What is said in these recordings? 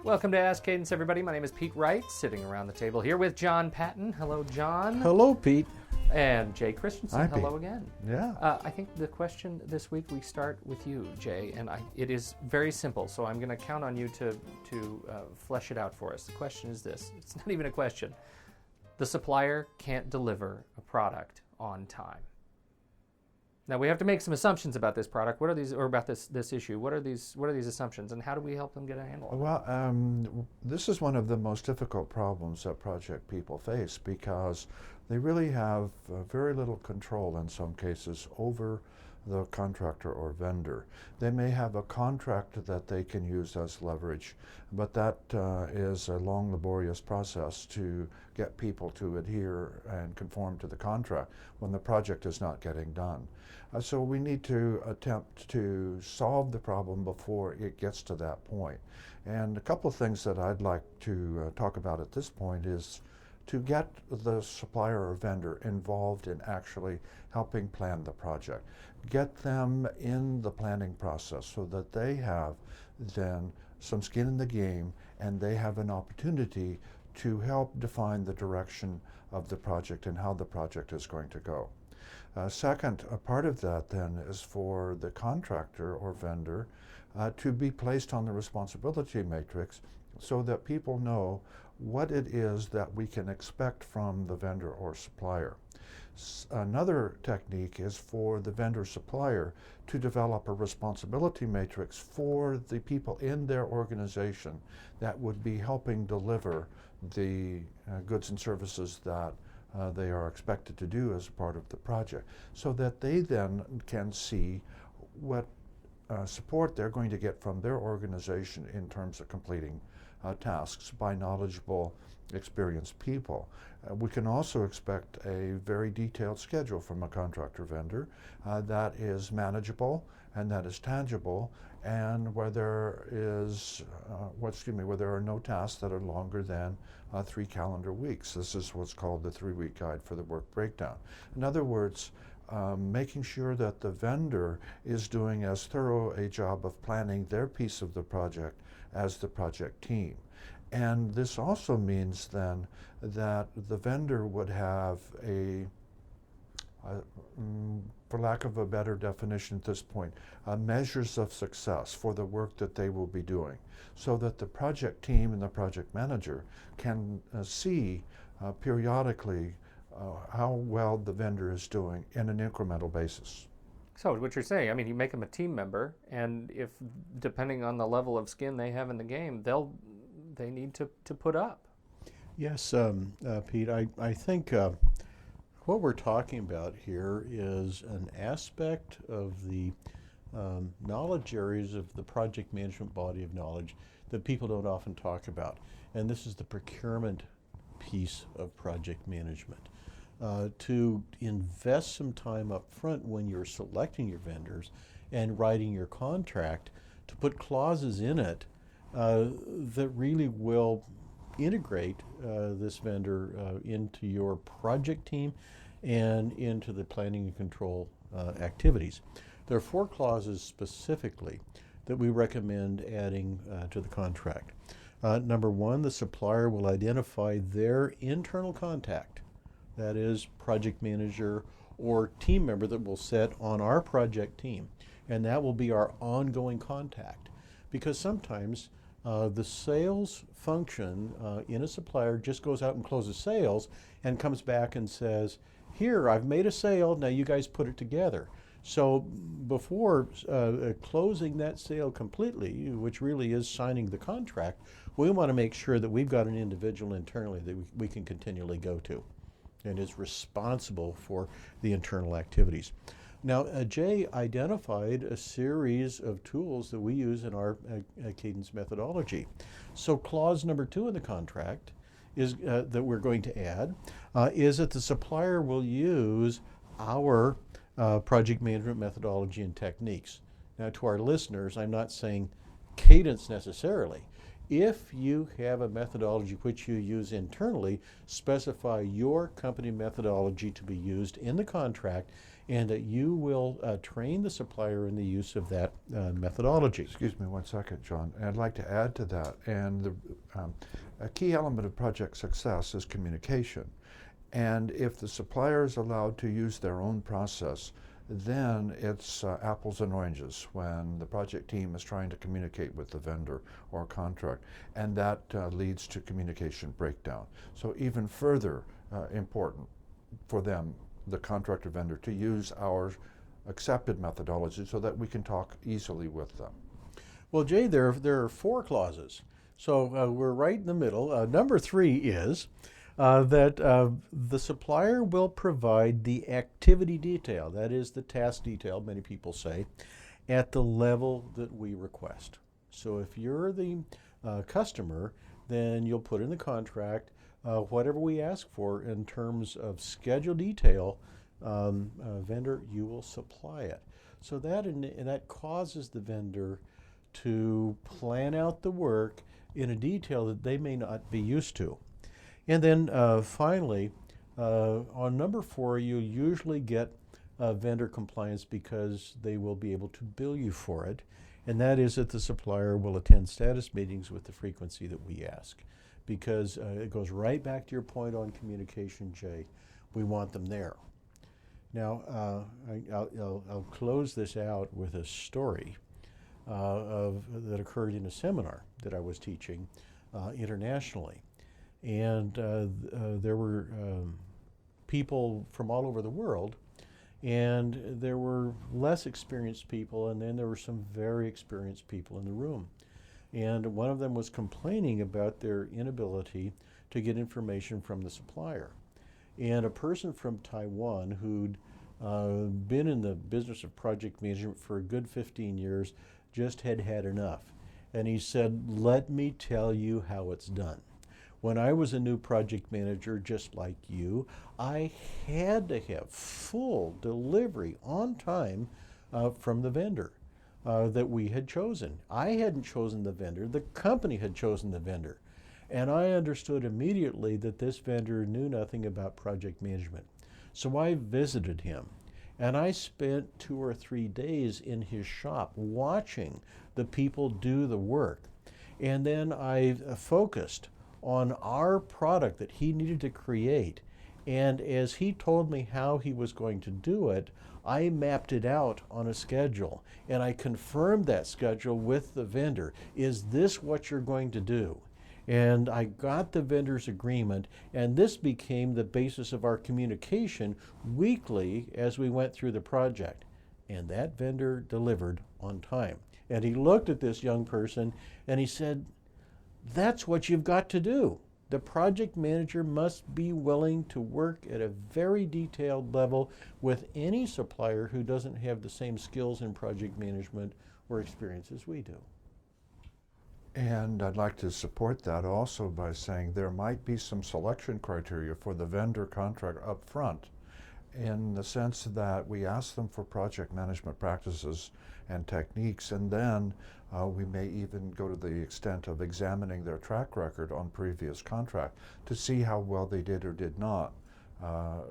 Welcome to Ask Cadence, everybody. My name is Pete Wright, sitting around the table here with John Patton. Hello, John. Hello, Pete. And Jay Christensen. Hi, Hello Pete. again. Yeah. I think the question this week, we start with you, Jay, and it is very simple, so I'm going to count on you to flesh it out for us. The question is this. It's not even a question. The supplier can't deliver a product on time. Now, we have to make some assumptions about this product. What are these, or about this issue? What are these assumptions, and how do we help them get a handle on it? Well, this is one of the most difficult problems that project people face because they really have very little control in some cases over the contractor or vendor. They may have a contract that they can use as leverage, but that is a long, laborious process to get people to adhere and conform to the contract when the project is not getting done. So we need to attempt to solve the problem before it gets to that point. And a couple of things that I'd like to talk about at this point is to get the supplier or vendor involved in actually helping plan the project. Get them in the planning process so that they have then some skin in the game and they have an opportunity to help define the direction of the project and how the project is going to go. Second, a part of that then is for the contractor or vendor to be placed on the responsibility matrix so that people know what it is that we can expect from the vendor or supplier. Another technique is for the vendor supplier to develop a responsibility matrix for the people in their organization that would be helping deliver the goods and services that they are expected to do as part of the project, so that they then can see what support they're going to get from their organization in terms of completing tasks by knowledgeable, experienced people. We can also expect a very detailed schedule from a contractor vendor that is manageable and that is tangible, and where there is, where there are no tasks that are longer than 3 calendar weeks. This is what's called the 3-week guide for the work breakdown. In other words, making sure that the vendor is doing as thorough a job of planning their piece of the project as the project team. And this also means then that the vendor would have for lack of a better definition at this point, measures of success for the work that they will be doing, so that the project team and the project manager can see periodically how well the vendor is doing in an incremental basis. So what you're saying, I mean, you make them a team member, and if, depending on the level of skin they have in the game, they need to put up. Yes, Pete, I think what we're talking about here is an aspect of the knowledge areas of the project management body of knowledge that people don't often talk about. And this is the procurement piece of project management. To invest some time up front when you're selecting your vendors and writing your contract, to put clauses in it that really will integrate this vendor into your project team and into the planning and control activities. There are 4 clauses specifically that we recommend adding to the contract. Number 1, the supplier will identify their internal contact, that is project manager or team member that will sit on our project team, and that will be our ongoing contact. Because sometimes the sales function in a supplier just goes out and closes sales and comes back and says, here, I've made a sale, now you guys put it together. So before closing that sale completely, which really is signing the contract, we want to make sure that we've got an individual internally that we can continually go to and is responsible for the internal activities. Now, Jay identified a series of tools that we use in our cadence methodology. So clause number 2 in the contract is that we're going to add is that the supplier will use our project management methodology and techniques. Now, to our listeners, I'm not saying cadence necessarily. If you have a methodology which you use internally, specify your company methodology to be used in the contract and that you will train the supplier in the use of that methodology. Excuse me one second, John. I'd like to add to that. And a key element of project success is communication. And if the supplier is allowed to use their own process, then it's apples and oranges when the project team is trying to communicate with the vendor or contract, and that leads to communication breakdown. So even further important for them, the contractor vendor, to use our accepted methodology so that we can talk easily with them. Well, Jay, there are 4 clauses. So we're right in the middle. Number 3 is that the supplier will provide the activity detail, that is the task detail, many people say, at the level that we request. So if you're the customer, then you'll put in the contract whatever we ask for in terms of schedule detail, vendor, you will supply it. So that causes the vendor to plan out the work in a detail that they may not be used to. And then finally, on number 4, you usually get vendor compliance because they will be able to bill you for it, and that is that the supplier will attend status meetings with the frequency that we ask. Because it goes right back to your point on communication, Jay. We want them there. Now, I'll close this out with a story that occurred in a seminar that I was teaching internationally. And there were people from all over the world, and there were less experienced people, and then there were some very experienced people in the room. And one of them was complaining about their inability to get information from the supplier. And a person from Taiwan who'd been in the business of project management for a good 15 years just had had enough. And he said, "Let me tell you how it's done. When I was a new project manager, just like you, I had to have full delivery on time from the vendor that we had chosen. I hadn't chosen the vendor, the company had chosen the vendor. And I understood immediately that this vendor knew nothing about project management. So I visited him, and I spent 2 or 3 days in his shop watching the people do the work. And then I focused on our product that he needed to create. And as he told me how he was going to do it, I mapped it out on a schedule, and I confirmed that schedule with the vendor. Is this what you're going to do? And I got the vendor's agreement, and this became the basis of our communication weekly as we went through the project. And that vendor delivered on time. And he looked at this young person and he said, "That's what you've got to do. The project manager must be willing to work at a very detailed level with any supplier who doesn't have the same skills in project management or experience as we do." And I'd like to support that also by saying there might be some selection criteria for the vendor contract up front, in the sense that we ask them for project management practices and techniques, and then we may even go to the extent of examining their track record on previous contract to see how well they did or did not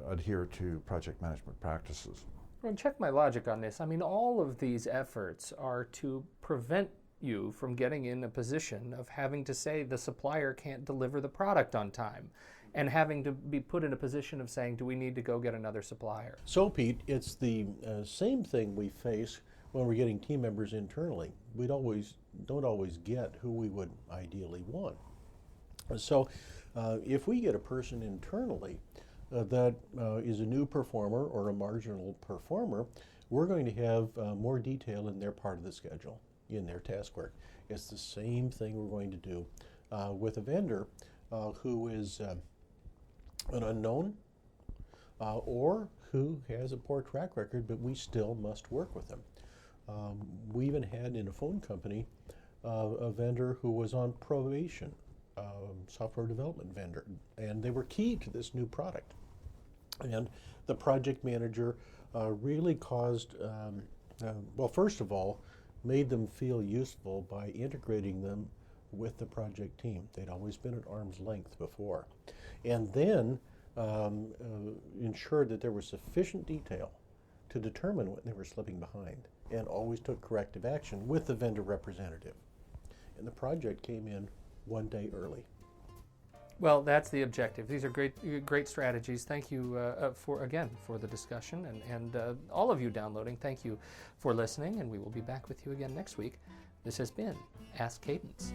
adhere to project management practices. Well, check my logic on this. I mean, all of these efforts are to prevent you from getting in a position of having to say the supplier can't deliver the product on time, and having to be put in a position of saying, do we need to go get another supplier? So, Pete, it's the same thing we face when we're getting team members internally. We don't always get who we would ideally want. So if we get a person internally that is a new performer or a marginal performer, we're going to have more detail in their part of the schedule, in their task work. It's the same thing we're going to do with a vendor who is an unknown or who has a poor track record, but we still must work with them. We even had in a phone company a vendor who was on probation, software development vendor, and they were key to this new product. And the project manager really caused, well, first of all, made them feel useful by integrating them with the project team. They'd always been at arm's length before. And then ensured that there was sufficient detail to determine when they were slipping behind and always took corrective action with the vendor representative. And the project came in one day early. Well, that's the objective. These are great strategies. Thank you for the discussion, and all of you downloading. Thank you for listening, and we will be back with you again next week. This has been Ask Cadence.